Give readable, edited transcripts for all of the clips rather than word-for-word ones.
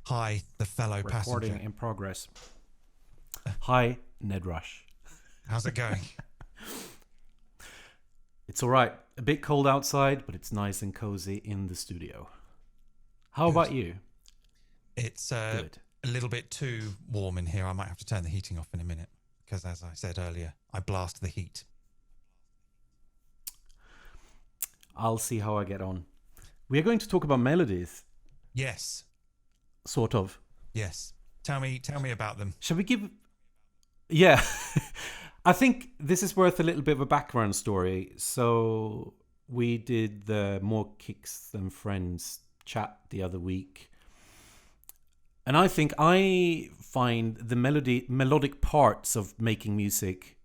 Hi, the fellow Recording passenger. in progress. Hi, Ned Rush. How's it going? It's all right. A bit cold outside, but it's nice and cozy in the studio. How Good. about you? It's Good. a little bit too warm in here. I might have to turn the heating off in a minute because, as I said earlier, I blast the heat. I'll see how I get on. We are going to talk about melodies, Yes, sort of. yes. Tell me about them. Shall we give... Yeah. I think this is worth a little bit of a background story. So we did the More Kicks Than Friends chat the other week. And I think I find the melodic parts of making music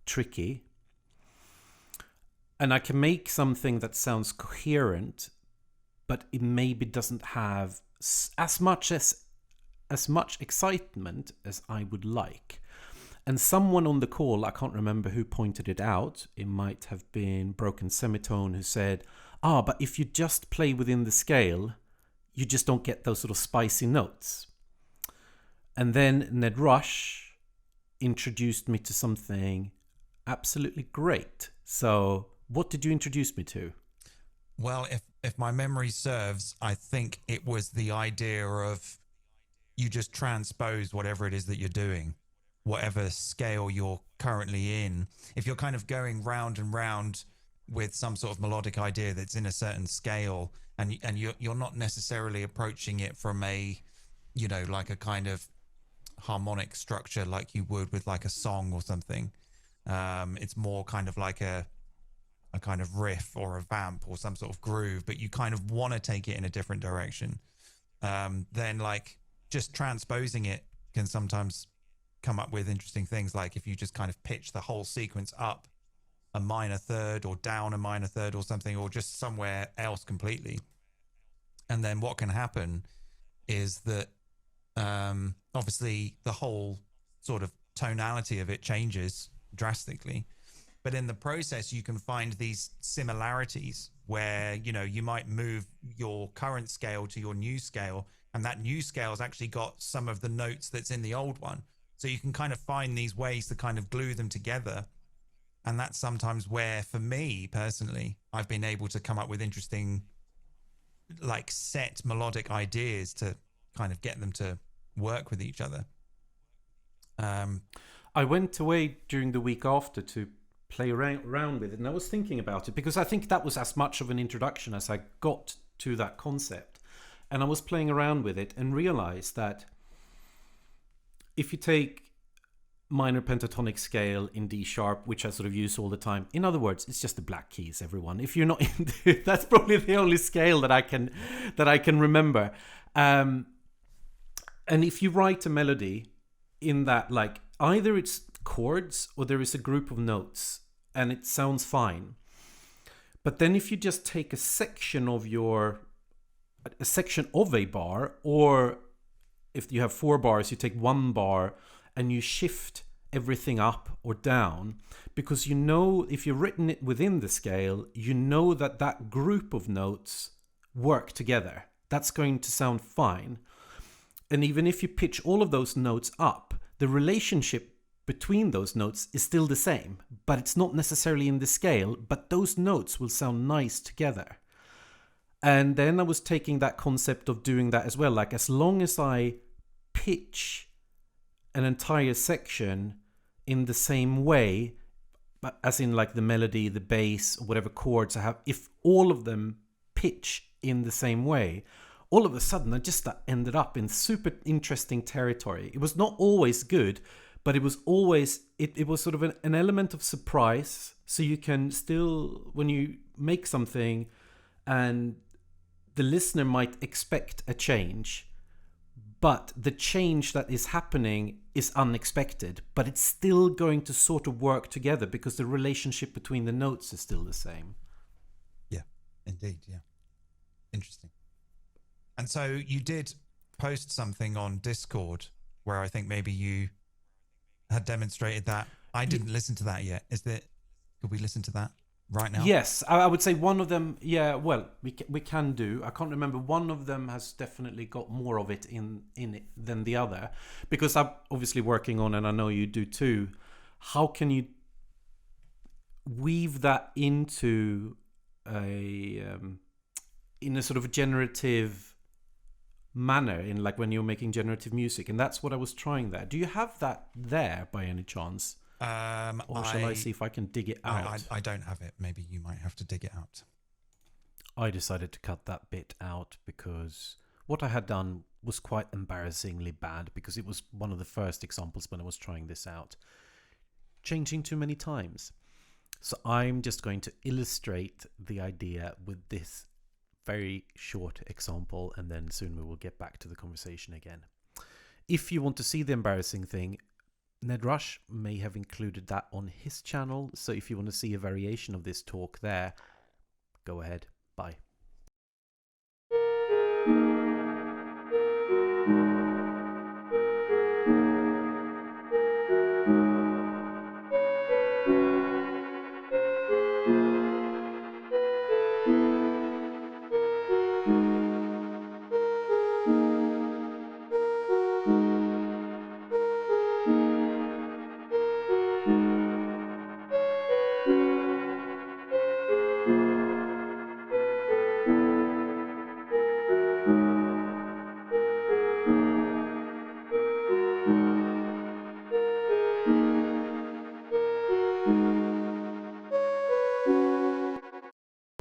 tricky. And I can make something that sounds coherent, but it maybe doesn't have as much excitement as I would like. And someone on the call, I can't remember who pointed it out. It might have been Broken Semitone, who said, but if you just play within the scale, you just don't get those sort of spicy notes. And then Ned Rush introduced me to something absolutely great. So what did you introduce me to? Well, if my memory serves, I think it was the idea of you just transpose whatever it is that you're doing, whatever scale you're currently in. If you're kind of going round and round with some sort of melodic idea that's in a certain scale, and you're not necessarily approaching it from a, like a kind of harmonic structure like you would with like a song or something. It's more kind of like a kind of riff or a vamp or some sort of groove, but you kind of want to take it in a different direction. Then like just transposing it can sometimes come up with interesting things. Like if you just kind of pitch the whole sequence up a minor third or down a minor third or something, or just somewhere else completely. And then what can happen is that obviously the whole sort of tonality of it changes drastically. But in the process, you can find these similarities where, you might move your current scale to your new scale, and that new scale has actually got some of the notes that's in the old one. So you can kind of find these ways to kind of glue them together. And that's sometimes where, for me personally, I've been able to come up with interesting, like set melodic ideas to kind of get them to work with each other. I went away during the week after to play around with it, and I was thinking about it because I think that was as much of an introduction as I got to that concept. And I was playing around with it and realized that if you take minor pentatonic scale in D sharp, which I sort of use all the time, in other words, it's just the black keys, everyone. If you're not into it, that's probably the only scale that I can remember. And if you write a melody in that, like either it's chords or there is a group of notes and it sounds fine. But then if you just take a section of a bar, or if you have 4 bars, you take 1 bar and you shift everything up or down, because if you've written it within the scale, that group of notes work together. That's going to sound fine. And even if you pitch all of those notes up, the relationship between those notes is still the same, but it's not necessarily in the scale, but those notes will sound nice together. And then I was taking that concept of doing that as well. Like as long as I pitch an entire section in the same way, as in like the melody, the bass, or whatever chords I have, if all of them pitch in the same way, all of a sudden I just ended up in super interesting territory. It was not always good, but it was always, it was sort of an element of surprise. So you can still, when you make something and the listener might expect a change, but the change that is happening is unexpected, but it's still going to sort of work together because the relationship between the notes is still the same. Yeah, indeed. Yeah. Interesting. And so you did post something on Discord where I think maybe you had demonstrated that. I didn't listen to that yet. Could we listen to that? right now? Yes, I would say one of them. Yeah, well, we can do. I can't remember. One of them has definitely got more of it in it than the other, because I'm obviously working on, and I know you do too. How can you weave that into a in a sort of generative manner, in like when you're making generative music? And that's what I was trying there. Do you have that there by any chance? Or shall I see if I can dig it out? I don't have it. Maybe you might have to dig it out. I decided to cut that bit out because what I had done was quite embarrassingly bad, because it was one of the first examples when I was trying this out. Changing too many times. So I'm just going to illustrate the idea with this very short example, and then soon we will get back to the conversation again. If you want to see the embarrassing thing, Ned Rush may have included that on his channel, so if you want to see a variation of this talk there, go ahead. Bye.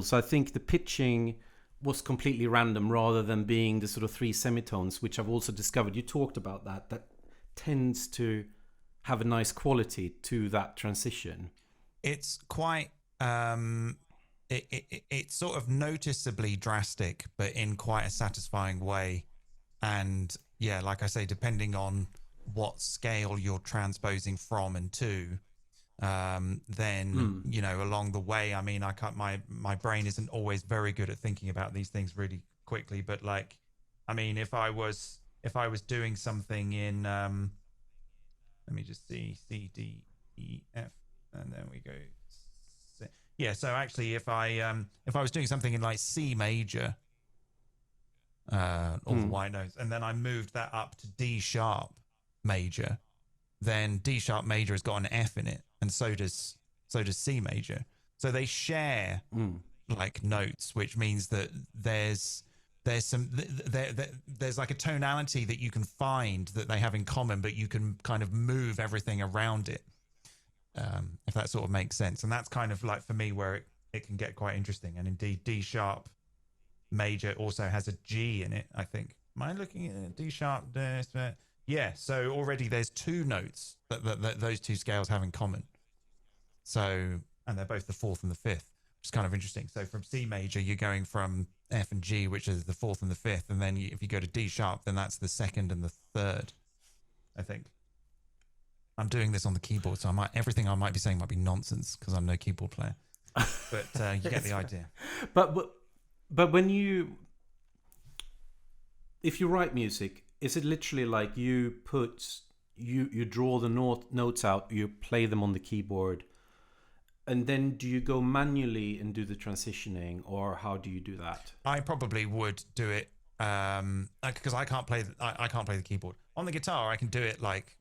So I think the pitching was completely random rather than being the sort of three semitones, which I've also discovered. You talked about that tends to have a nice quality to that transition. It's quite it's sort of noticeably drastic, but in quite a satisfying way. And yeah, like I say, depending on what scale you're transposing from and to, then you know, along the way, I mean, I can't, my brain isn't always very good at thinking about these things really quickly, but like, I mean, if I was doing something in let me just see, C, D, E, F, and then we go C. Yeah, so actually if I was doing something in like C major, all the white notes, and then I moved that up to D sharp major, then D sharp major has got an F in it, and so does C major. So they share like notes, which means that there's like a tonality that you can find that they have in common, but you can kind of move everything around it, if that sort of makes sense. And that's kind of like, for me, where it can get quite interesting. And indeed, D sharp major also has a G in it, I think. Am I looking at D sharp? Yeah, so already there's two notes that those two scales have in common. So, and they're both the fourth and the fifth, which is kind of interesting. So from C major, you're going from F and G, which is the fourth and the fifth. And then if you go to D sharp, then that's the second and the third, I think. I'm doing this on the keyboard, so everything I might be saying might be nonsense because I'm no keyboard player. But you get the idea. But when if you write music, is it literally like you draw the notes out, you play them on the keyboard, and then do you go manually and do the transitioning, or how do you do that? I probably would do it because I can't play the keyboard. On the guitar, I can do it like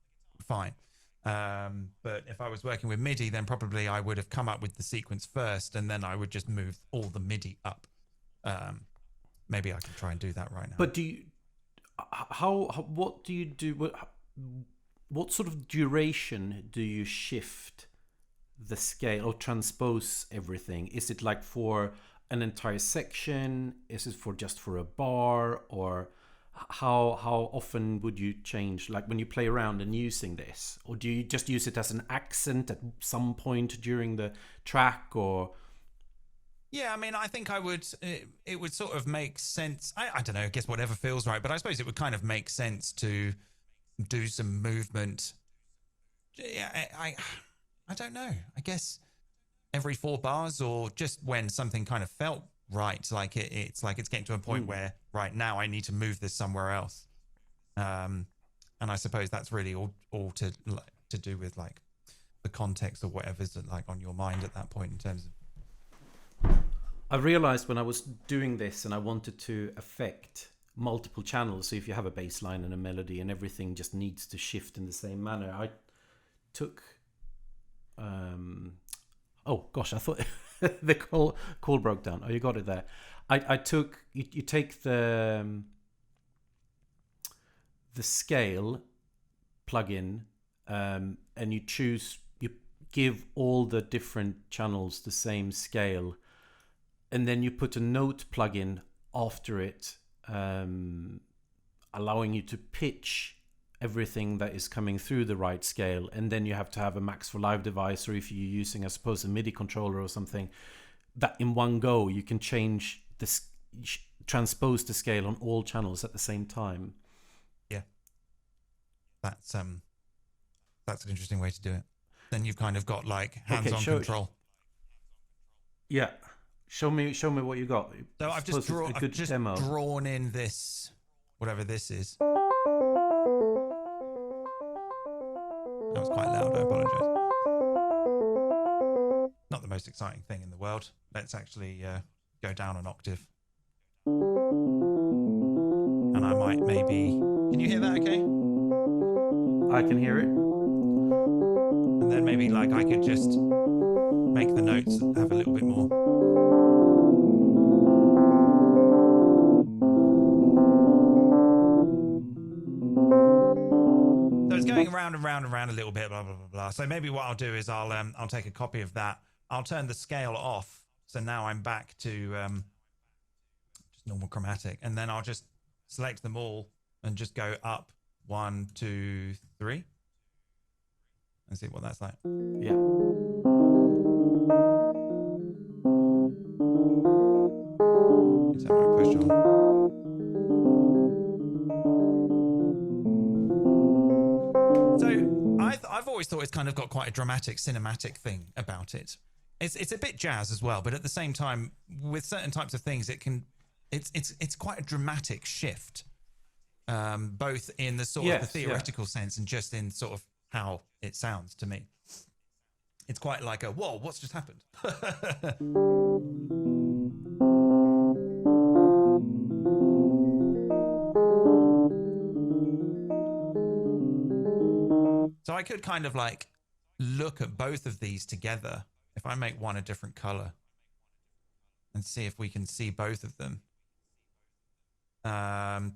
fine. But if I was working with MIDI, then probably I would have come up with the sequence first, and then I would just move all the MIDI up. Maybe I can try and do that right now. But do you? What do you do? What sort of duration do you shift the scale or transpose everything? Is it like for an entire section? Is it just for a bar? Or how often would you change, like when you play around and using this? Or do you just use it as an accent at some point during the track? Or yeah, I mean, I think it would sort of make sense. I don't know, I guess whatever feels right, but I suppose it would kind of make sense to do some movement. Yeah, I don't know. I guess every 4 bars, or just when something kind of felt right, like it's like it's getting to a point where right now I need to move this somewhere else. And I suppose that's really all to do with like the context or whatever's like on your mind at that point in terms of I realized when I was doing this and I wanted to affect multiple channels, so if you have a bass line and a melody and everything just needs to shift in the same manner, I took oh gosh, I thought the call broke down. Oh, you got it there. I took you take the scale plugin, and you give all the different channels the same scale, and then you put a note plugin after it, allowing you to pitch everything that is coming through the right scale. And then you have to have a Max for Live device, or if you're using, I suppose, a MIDI controller or something, that in one go you can change this, transpose the scale on all channels at the same time. Yeah, that's an interesting way to do it. Then you've kind of got like hands-on control. Yeah, show me what you got. So I've just drawn in this, whatever this is. That was quite loud, I apologise. Not the most exciting thing in the world. Let's actually go down an octave. And I might maybe... Can you hear that okay? I can hear it. And then maybe like I could just make the notes have a little bit more. Going around and round and round a little bit, blah blah blah blah. So maybe what I'll do is I'll take a copy of that. I'll turn the scale off, so now I'm back to just normal chromatic, and then I'll just select them all and just go up 1, 2, 3, and see what that's like. Yeah. So I might push on. I've always thought it's kind of got quite a dramatic, cinematic thing about it. It's a bit jazz as well, but at the same time, with certain types of things, it's quite a dramatic shift, both in the sort of the theoretical sense and just in sort of how it sounds to me. It's quite like a whoa, what's just happened? So I could kind of like look at both of these together if I make one a different color and see if we can see both of them.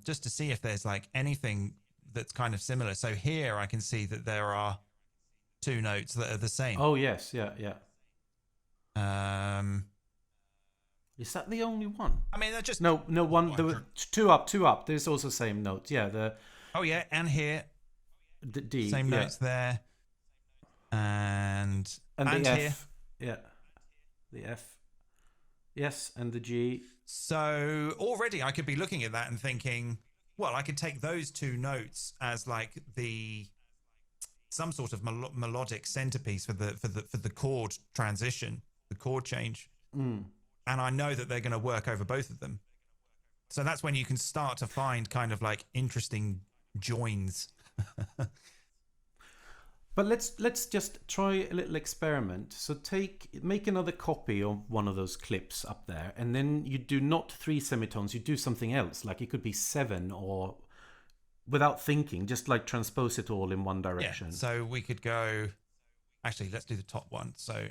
Just to see if there's like anything that's kind of similar. So here I can see that there are 2 notes that are the same. Oh yes, yeah. Is that the only one? I mean, they're just no one. There were 2 up. There's also same notes. Yeah. Oh yeah, and here. The D, same notes there, and the here. F, yeah, the F, yes, and the G. So already I could be looking at that and thinking, well, I could take those 2 notes as like some sort of melodic centerpiece for the chord transition, the chord change, and I know that they're going to work over both of them. So that's when you can start to find kind of like interesting joins. But let's just try a little experiment. So make another copy of one of those clips up there, and then you do not 3 semitones, you do something else, like it could be 7, or without thinking, just like transpose it all in one direction. Yeah, so we could go, actually let's do the top one. So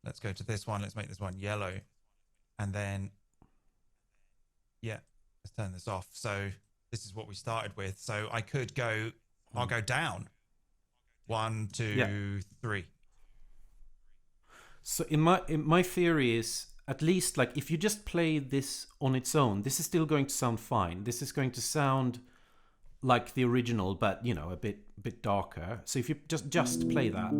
let's go to this one, let's make this one yellow, and then let's turn this off. So this is what we started with. So I could go, I'll go down 1, 2, 3. So in my theory is, at least like if you just play this on its own, this is still going to sound fine. This is going to sound like the original, but you know, a bit darker. So if you just play that,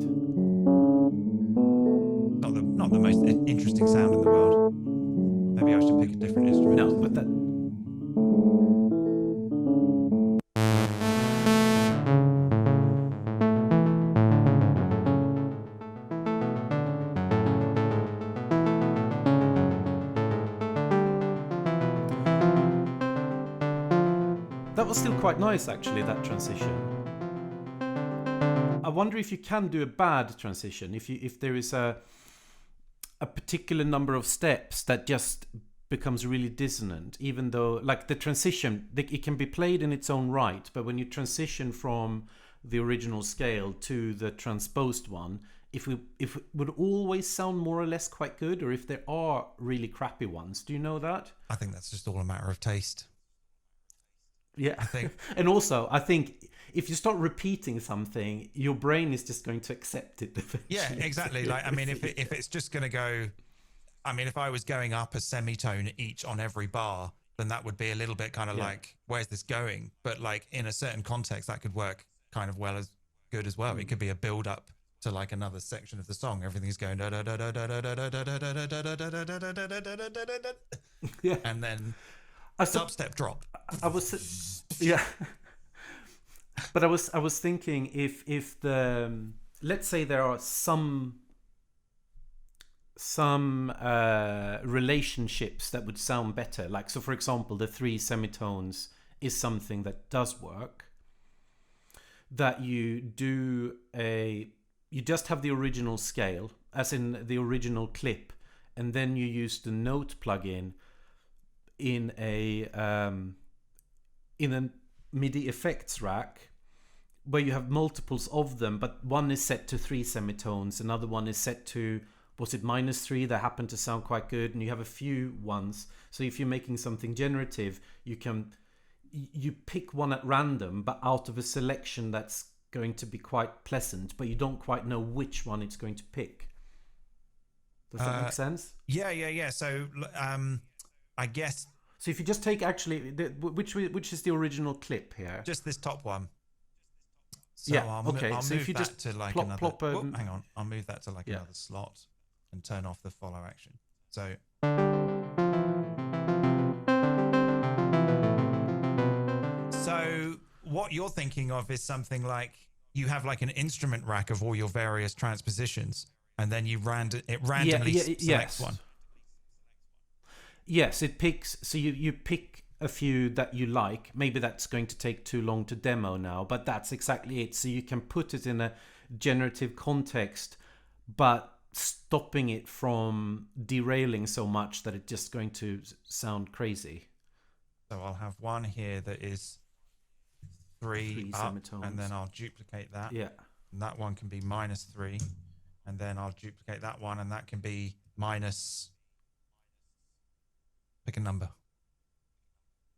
not the most interesting sound in the world. Maybe I should pick a different instrument. No, but that. That was still quite nice, actually, that transition. I wonder if you can do a bad transition, if there is a a particular number of steps that just becomes really dissonant, even though like the transition, it can be played in its own right, but when you transition from the original scale to the transposed one, if it would always sound more or less quite good, or if there are really crappy ones. Do you know that? I think that's just all a matter of taste. Yeah, I think. And also I think if you start repeating something, your brain is just going to accept it eventually. Yeah, exactly. Like, I mean, if it's just going to go, I mean, if I was going up a semitone each on every bar, then that would be a little bit kind of like, where's this going? But like in a certain context, that could work kind of well as good as well. It could be a build up to like another section of the song. Everything's going and then dubstep drop. I was but I was thinking if the let's say there are some relationships that would sound better, like, so for example the 3 semitones is something that does work, that you just have the original scale, as in the original clip, and then you use the note plugin in a MIDI effects rack where you have multiples of them, but one is set to 3 semitones, another one is set to, was it -3, that happen to sound quite good, and you have a few ones. So if you're making something generative, you pick one at random, but out of a selection that's going to be quite pleasant, but you don't quite know which one it's going to pick. Does that make sense? Yeah. So I guess. So if you just take actually, which is the original clip here? Just this top one. So Yeah. I'll okay. I'll so move if you that just to like plop another. Hang on. I'll move that to like another slot and turn off the follow action. So. So what you're thinking of is something like you have like an instrument rack of all your various transpositions, and then you randomly selects one. Yes, it picks. So you pick a few that you like. Maybe that's going to take too long to demo now, but that's exactly it. So you can put it in a generative context, but stopping it from derailing so much that it's just going to sound crazy. So I'll have one here that is 3 up, semitones, and then I'll duplicate that. Yeah. And that one can be -3, and then I'll duplicate that one, and that can be minus. Pick a number.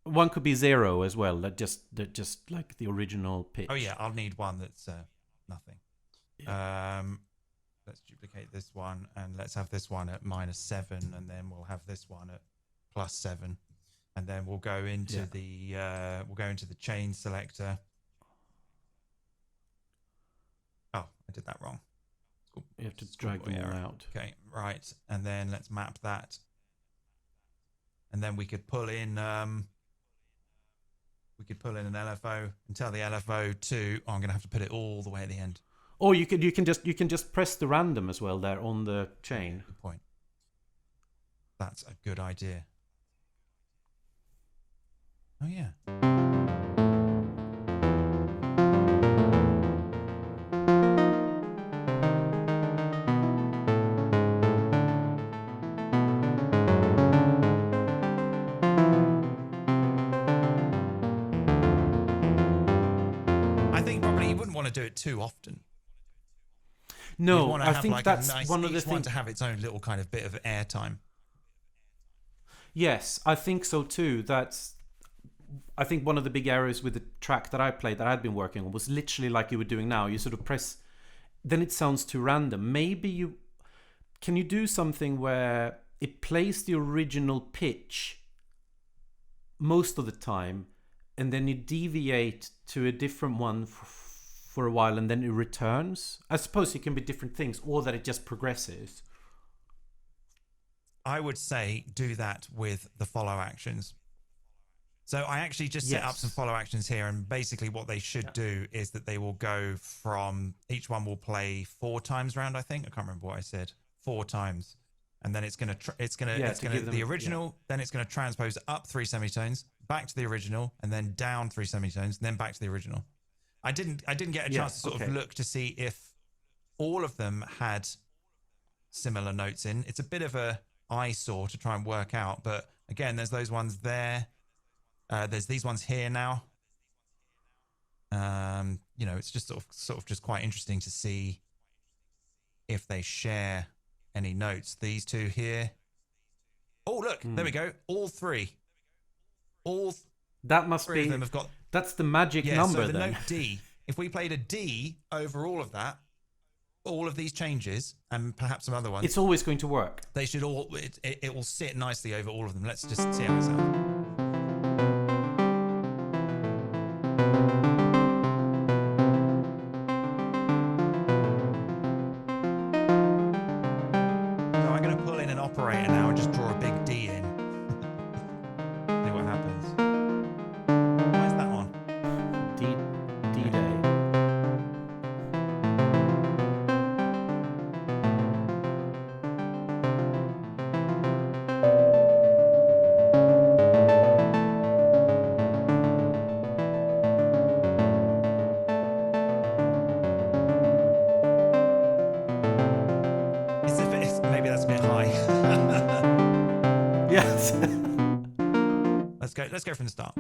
One could be 0 as well. That just like the original pitch. Oh yeah, I'll need one that's nothing. Yeah. Let's duplicate this one, and let's have this one at -7, and then we'll have this one at +7, and then we'll go into the chain selector. Oh, I did that wrong. Cool. You have to drag them all out. Okay, right, and then let's map that, and then we could pull in. We could pull in an LFO and tell the LFO to. Oh, I'm going to have to put it all the way at the end. Or you can just press the random as well there on the chain. Good point. That's a good idea. Oh yeah. I think probably you wouldn't want to do it too often. No, I think like that's one of the things. To have its own little kind of bit of airtime. Yes, I think so too. I think one of the big errors with the track that I played that I'd been working on was literally like you were doing now. You sort of press, then it sounds too random. Maybe can you do something where it plays the original pitch most of the time, and then you deviate to a different one for a while, and then it returns? I suppose it can be different things, or that it just progresses. I would say do that with the follow actions. So I actually just set up some follow actions here, and basically what they should do is that they will go from, each one will play 4 times round, I think. I can't remember what I said. 4 times. And then it's going to the original, then it's going to transpose up 3 semitones, back to the original, and then down 3 semitones, and then back to the original. I didn't get a chance to sort of look to see if all of them had similar notes in. It's a bit of a eyesore to try and work out, but again, there's those ones there. There's these ones here now. You know, it's just sort of just quite interesting to see if they share any notes. These two here. Oh, look, there we go. All three. That must Three be. of them have got. That's the magic Yeah, number so the then. note D. If we played a D over all of that, all of these changes, and perhaps some other ones, It's always going to work. they should all. It will sit nicely over all of them. Let's just see how it sounds. So I'm going to pull in an operator now and just draw a big D in. See what happens. Why is that on? D-Day. Maybe that's a bit high. Yes. Let's go from the start.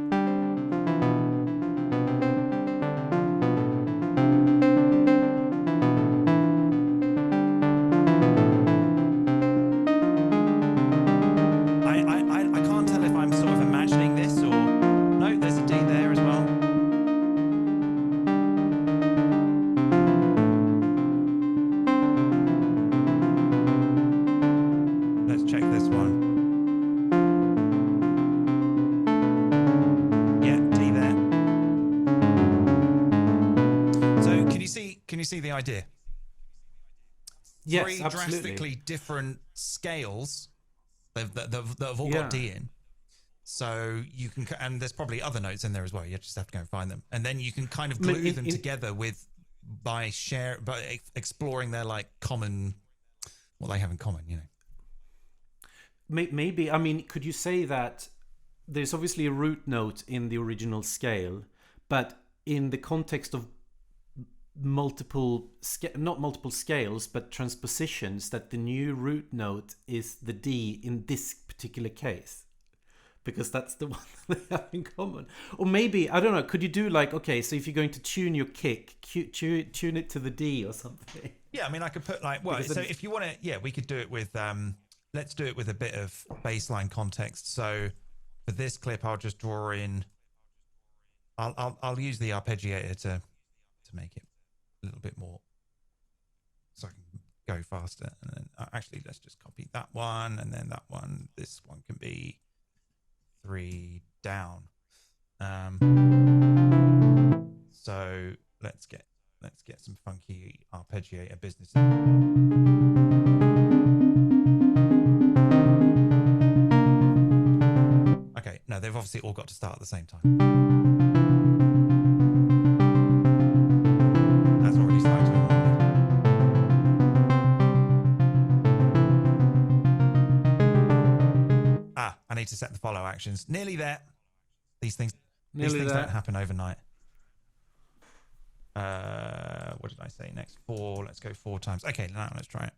I can't tell if I'm sort of imagining this or no, there's a D there as well. Let's check this one. Yeah, D there. So can you see the idea? Yes, Three absolutely. drastically different scales that have all Yeah. got D in. So you can, and there's probably other notes in there as well. You just have to go and find them, and then you can kind of glue them together by exploring their like common, what they have in common. You know. Maybe, I mean, could you say that there's obviously a root note in the original scale, but in the context of not multiple scales, but transpositions, that the new root note is the D in this particular case? Because that's the one they have in common. Or maybe, I don't know, could you do like, okay, so if you're going to tune your kick, tune it to the D or something? Yeah, I mean, I could put like, well, so if you want to, yeah, we could do it with, let's do it with a bit of baseline context. So for this clip, I'll just draw in, I'll use the arpeggiator to make it a little bit more, so I can go faster. And then actually, let's just copy that one and then that one. This one can be 3 down. So let's get some funky arpeggiator business. Okay, no, they've obviously all got to start at the same time. That's already started to I need to set the follow actions. Nearly there. These things don't happen overnight. What did I say next? 4. Let's go 4 times. Okay, now let's try it.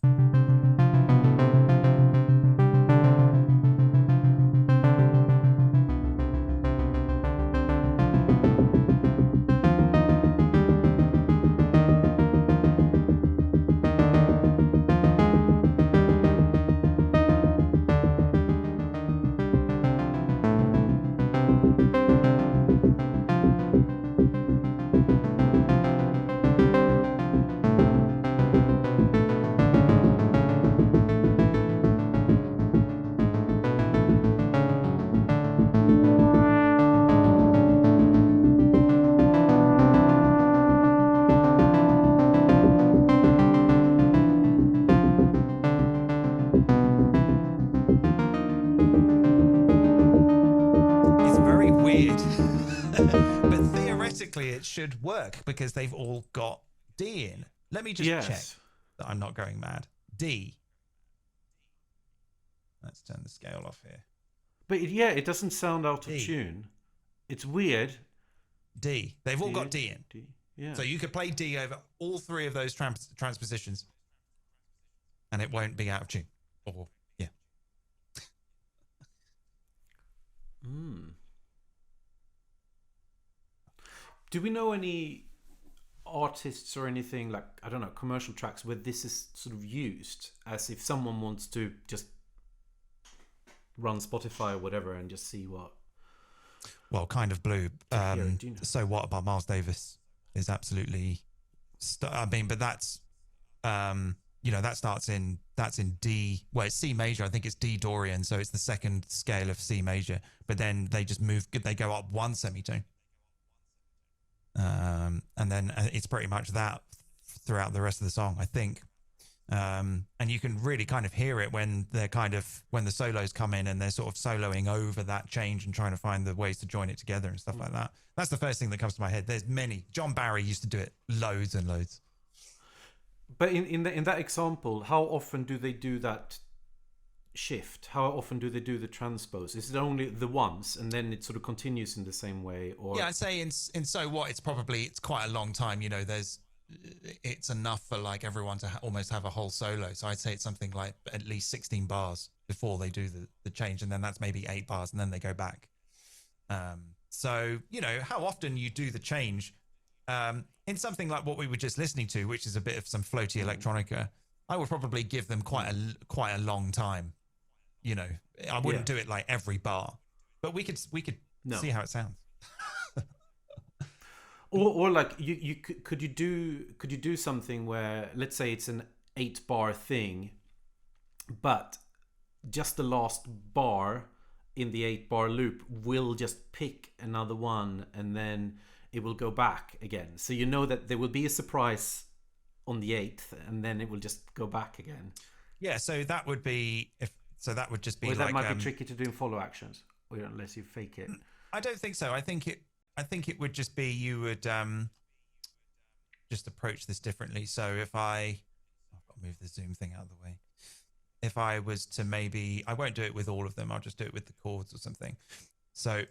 But theoretically it should work because they've all got D in. Let me just check that I'm not going mad. D. Let's turn the scale off here. But yeah, it doesn't sound out of tune. It's weird. D. They've all got D in. D. Yeah. So you could play D over all 3 of those transpositions. and it won't be out of tune. Or yeah. Do we know any artists or anything, like, I don't know, commercial tracks where this is sort of used as if someone wants to just run Spotify or whatever and just see what? Well, Kind of Blue. Do you know? So What by Miles Davis is absolutely. I mean, but that's that's in D. Well, it's C major. I think it's D Dorian, so it's the second scale of C major. But then they just they go up one semitone, and then it's pretty much that throughout the rest of the song, I think. And you can really kind of hear it when when the solos come in and they're sort of soloing over that change and trying to find the ways to join it together and stuff like that. That's the first thing that comes to my head. There's many. John Barry used to do it loads and loads. But in that example, how often do they do that shift? How often do they do the transpose? Is it only the once and then it sort of continues in the same way? Or yeah, I'd say in So What, it's quite a long time. It's enough for like everyone to almost have a whole solo. So I'd say it's something like at least 16 bars before they do the change, and then that's maybe 8 bars, and then they go back. So how often you do the change in something like what we were just listening to, which is a bit of some floaty electronica, I would probably give them quite a long time. I wouldn't do it like every bar, but we could see how it sounds. Or like could you do something where, let's say it's an 8-bar thing, but just the last bar in the 8-bar loop will just pick another one and then it will go back again. So that there will be a surprise on the 8th and then it will just go back again. Yeah, so that would be that would just be or like that might be tricky to do in follow actions, or unless you fake it. I don't think so. I think it would just be you would just approach this differently. So if I've got to move the zoom thing out of the way. If I was to I won't do it with all of them. I'll just do it with the chords or something. So if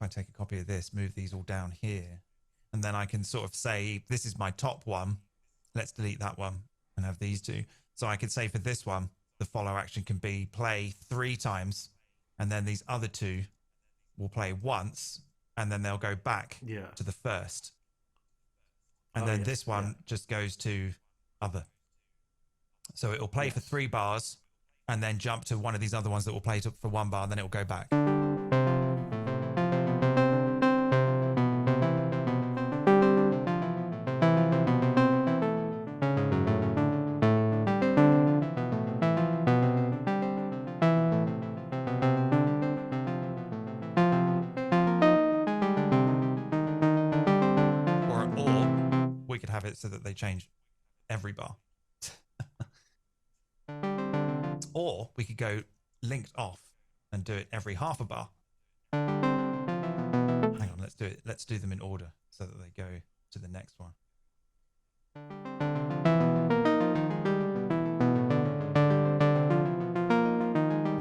I take a copy of this, move these all down here, and then I can sort of say, this is my top one. Let's delete that one and have these two. So I could say for this one, the follow action can be play 3 times, and then these other 2 will play once, and then they'll go back to the first. And then this one just goes to other. So it will play for 3 bars and then jump to one of these other ones that will play for 1 bar, and then it will go back. Have it so that they change every bar. Or we could go linked off and do it every half a bar. Hang on, let's do them in order so that they go to the next one.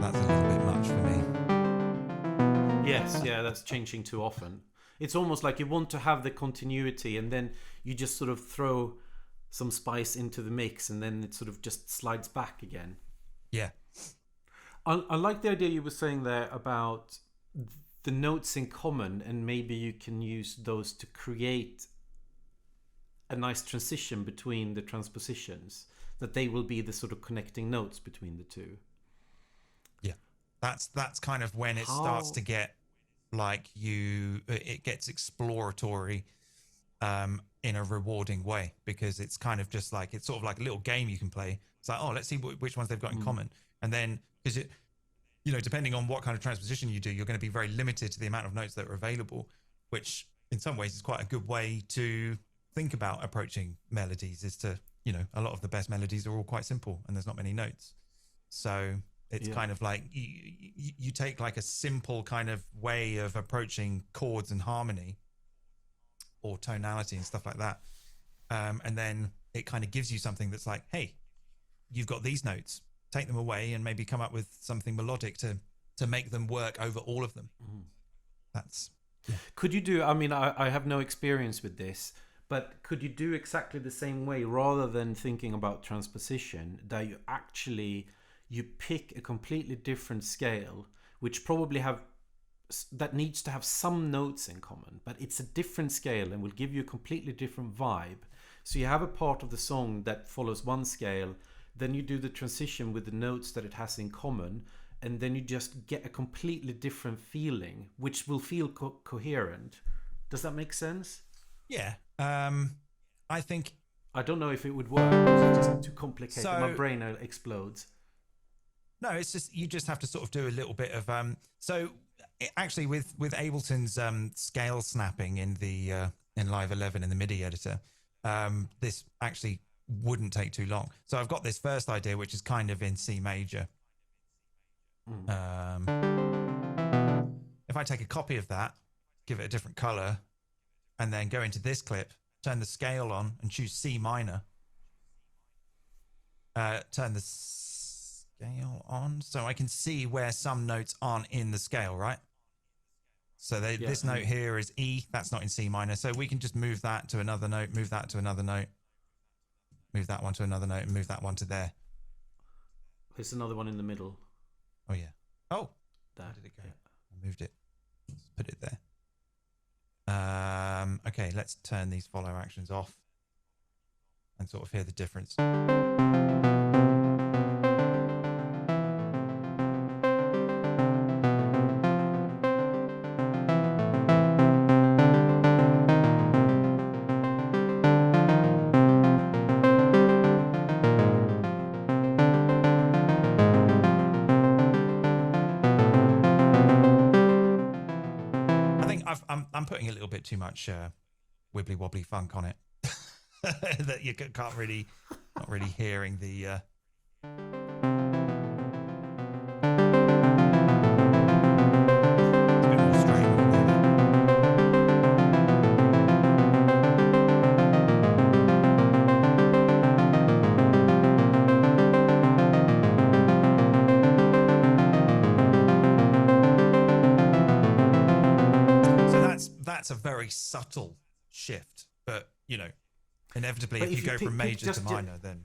That's a little bit much for me. Yes, that's changing too often. It's almost like you want to have the continuity, and then you just sort of throw some spice into the mix, and then it sort of just slides back again. Yeah. I like the idea you were saying there about the notes in common, and maybe you can use those to create a nice transition between the transpositions, that they will be the sort of connecting notes between the two. Yeah. That's kind of when it starts to get like it gets exploratory in a rewarding way, because it's kind of just like, it's sort of like a little game you can play. It's like, let's see which ones they've got in common. And then, because depending on what kind of transposition you do, you're going to be very limited to the amount of notes that are available, which in some ways is quite a good way to think about approaching melodies, is to, a lot of the best melodies are all quite simple and there's not many notes. So it's kind of like you take like a simple kind of way of approaching chords and harmony or tonality and stuff like that. And then it kind of gives you something that's like, hey, you've got these notes, take them away and maybe come up with something melodic to make them work over all of them. That's... Could you do, I mean, I have no experience with this, But could you do exactly the same way, rather than thinking about transposition, that you pick a completely different scale, which probably that needs to have some notes in common, but it's a different scale and will give you a completely different vibe. So you have a part of the song that follows one scale, then you do the transition with the notes that it has in common, and then you just get a completely different feeling, which will feel coherent. Does that make sense? Yeah. I think... I don't know if it would work. It's just too complicated. So, my brain explodes. No, it's just, you just have to sort of do a little bit of... actually, with Ableton's scale snapping in Live 11 in the MIDI editor, this actually wouldn't take too long. So I've got this first idea, which is kind of in C major. If I take a copy of that, give it a different color, and then go into this clip, turn the scale on and choose C minor. Turn the scale on so I can see where some notes aren't in the scale, right? So this note here is E, that's not in C minor. So we can just move that to another note, move that to another note, move that one to another note, and move that one to there. There's another one in the middle. Oh, yeah. Oh, there. Where did it go? I moved it. Let's put it there. Okay, let's turn these follow actions off and sort of hear the difference. I'm putting a little bit too much wibbly wobbly funk on it that you can't really, not really hearing the. It's a bit more straight. That's a very subtle shift, but inevitably, if you go from major to minor, then.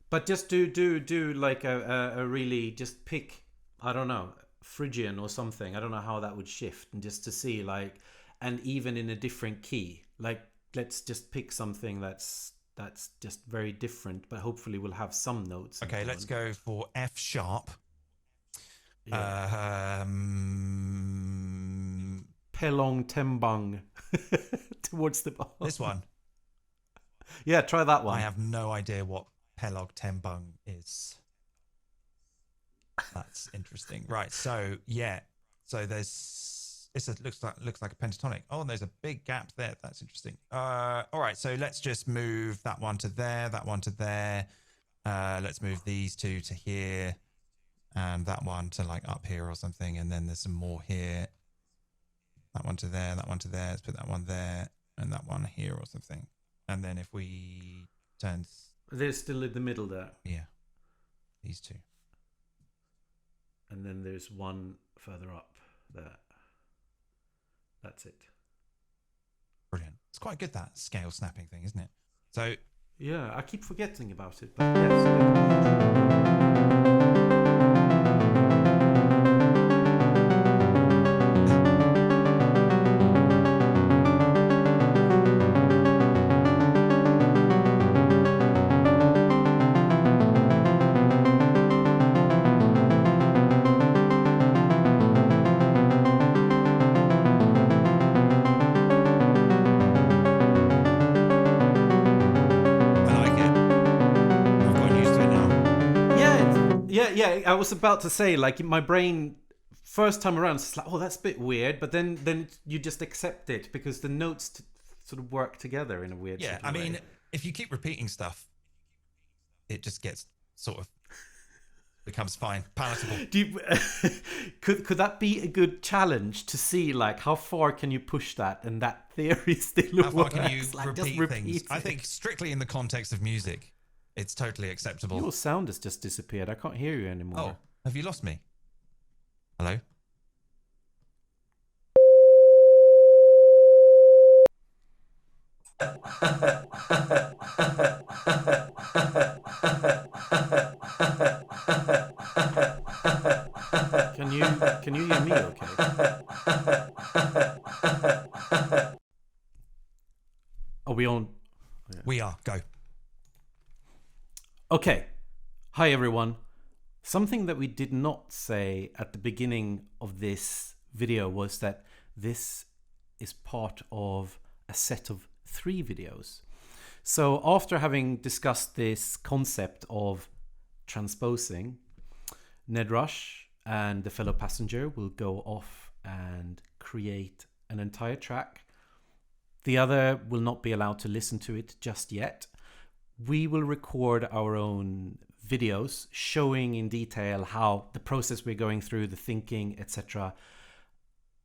But just do like a really, just pick, I don't know, Phrygian or something. I don't know how that would shift, and just to see like, and even in a different key, like let's just pick something that's just very different, but hopefully we'll have some notes. Okay, let's go for F sharp. Yeah. Pelong Tembang towards the bar. This one. Yeah, try that one. I have no idea what Pelog Tembang is. That's interesting. Right, so yeah. So there's looks like a pentatonic. Oh, and there's a big gap there. That's interesting. All right, so let's just move that one to there, that one to there. Let's move these two to here, and that one to like up here or something, and then there's some more here. That one to there, that one to there. Let's put that one there and that one here or something. And then if we turn... They're still in the middle there. Yeah. These two. And then there's one further up there. That's it. Brilliant. It's quite good, that scale snapping thing, isn't it? So... Yeah, I keep forgetting about it, but yes. Yeah, I was about to say, like, my brain first time around it's like, oh, that's a bit weird, but then you just accept it because the notes sort of work together in a weird way. I mean, if you keep repeating stuff, it just gets sort of becomes fine, palatable. Could that be a good challenge to see, like, how far can you push that and that theory still works? How far can you repeat things? I think strictly in the context of music, it's totally acceptable. Your sound has just disappeared. I can't hear you anymore. Oh, have you lost me? Hello? Can you hear me okay? Are we on? Yeah. We are. Go. Okay. Hi everyone. Something that we did not say at the beginning of this video was that this is part of a set of 3 videos. So after having discussed this concept of transposing, Ned Rush and the fellow passenger will go off and create an entire track. The other will not be allowed to listen to it just yet. We will record our own videos showing in detail how the process we're going through, the thinking, etc.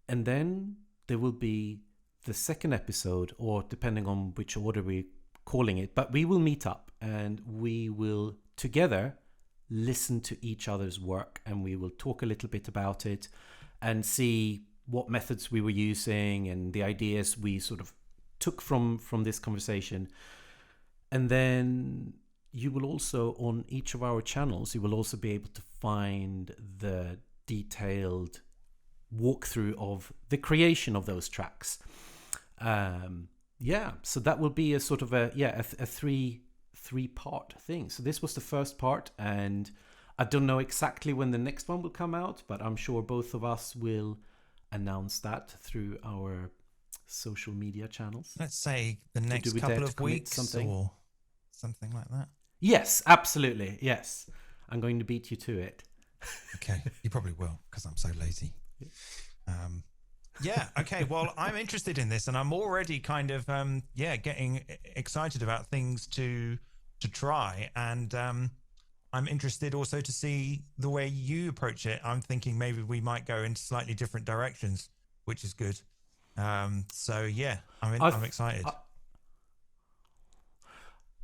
And then there will be the second episode, or depending on which order we're calling it, but we will meet up and we will together listen to each other's work, and we will talk a little bit about it and see what methods we were using and the ideas we sort of took from this conversation. And then you will also, on each of our channels, you will also be able to find the detailed walkthrough of the creation of those tracks. So that will be a sort of a three-part thing. So this was the first part, and I don't know exactly when the next one will come out, but I'm sure both of us will announce that through our social media channels. Let's say the next couple of weeks or something like that. Yes, absolutely. Yes. I'm going to beat you to it. Okay. You probably will, because I'm so lazy. Yeah. Okay. Well, I'm interested in this, and I'm already kind of, getting excited about things to try. And I'm interested also to see the way you approach it. I'm thinking maybe we might go into slightly different directions, which is good. I'm excited.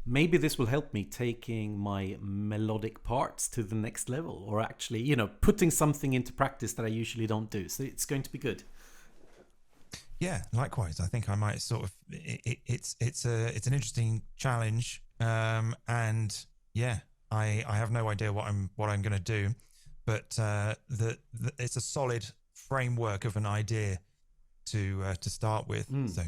Maybe this will help me taking my melodic parts to the next level, or actually, putting something into practice that I usually don't do. So it's going to be good. Yeah, likewise. I think I might sort of. It's an interesting challenge, and yeah, I have no idea what I'm going to do, but it's a solid framework of an idea to start with. So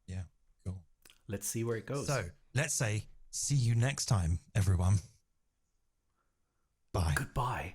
yeah, cool. Let's see where it goes. So let's say, see you next time, everyone. Bye. Goodbye.